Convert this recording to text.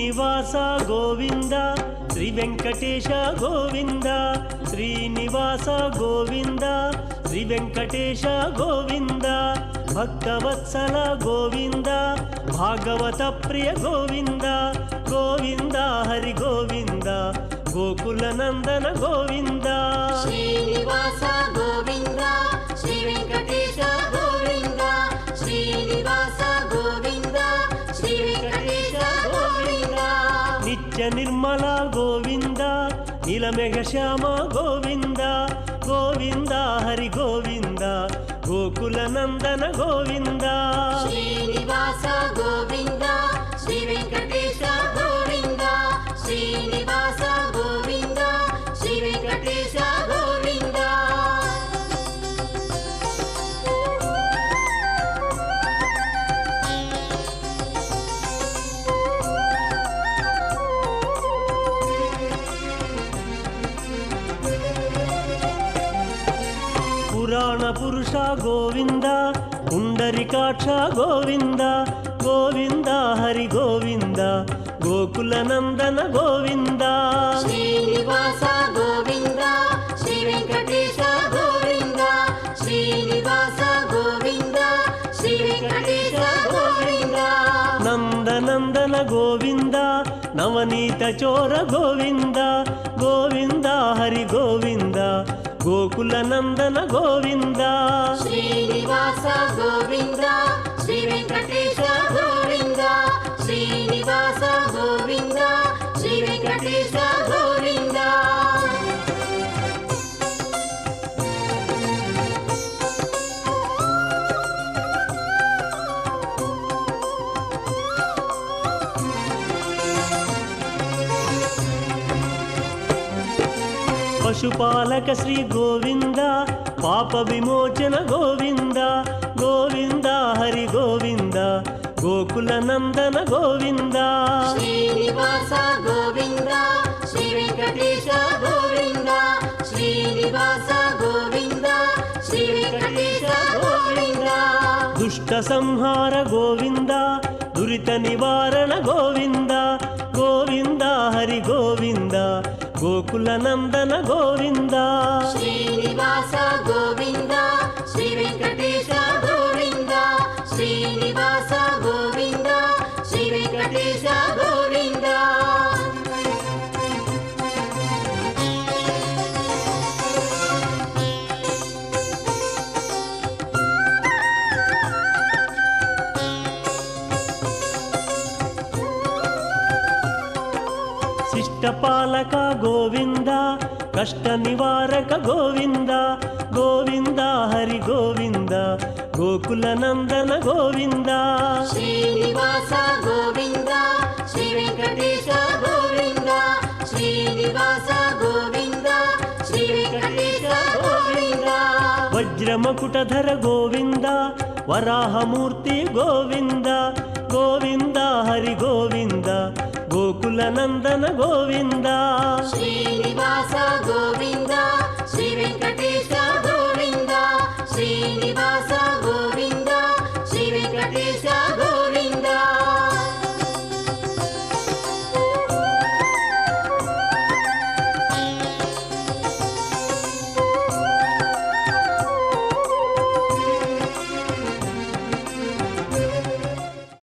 శ్రీనివాస గోవింద శ్రీ వెంకటేశ గోవింద శ్రీనివాస గోవింద శ్రీ వెంకటేశ గోవింద భక్తవత్సల గోవింద భాగవత ప్రియ గోవింద గోవింద హరి గోవింద గోకుల నందన గోవింద శ్రీనివాస గోవింద శ్రీ వెంకటేశ గోవింద శ్రీనివాస గోవింద శ్రీ వెంకటేశ గోవింద నిత్య నిర్మల గోవింద నీలమేఘ శ్యామ గోవింద గోవింద హరి గోవింద గోకుల నందన గోవింద శ్రీనివాస గోవింద శ్రీ వెంకటేశ గోవింద శ్రీనివాస గోవింద శ్రీ వెంకటేశ గోవింద పురాణ పురుష గోవింద పుండరికాక్ష గోవింద గోవింద హరి గోవింద గోకుల నందన గోవింద శ్రీనివాస గోవింద శ్రీ వెంకటేశ గోవింద శ్రీనివాస గోవింద శ్రీ వెంకటేశ గోవింద నందనందన గోవింద నవనీత చోర గోవింద గోవింద హరి గోవింద గోకుల నందన గోవింద శ్రీనివాస గోవింద శ్రీ వెంకటేశ గోవింద శ్రీనివాస గోవింద శ్రీ వెంకటేశ గోవింద పశుపాలక శ్రీ గోవింద పాప విమోచన గోవింద గోవింద హరి గోవింద గోకుల నందన గోవింద శ్రీనివాస గోవింద శ్రీ వెంకటేశ గోవింద శ్రీనివాస గోవింద శ్రీ వెంకటేశ గోవింద దుష్ట సంహార గోవింద దురిత నివారణ గోవింద గోవింద హరి గోవింద గోకుల నందన గోవింద శ్రీనివాస గోవింద శ్రీ వెంకటేశ గోవింద శ్రీనివాస గోవింద శ్రీ వెంకటేశ గోవింద శిష్టపాలక గోవింద కష్ట నివారక గోవింద గోవింద హరి గోవింద గోకుల నందన గోవింద శ్రీనివాస గోవింద శ్రీ వెంకటేశ గోవింద శ్రీనివాస గోవింద శ్రీ వెంకటేశ గోవింద వజ్రమకుటధర గోవింద వరాహమూర్తి గోవింద గోవింద హరి గోవింద గోకుల నందన గోవింద శ్రీనివాస గోవింద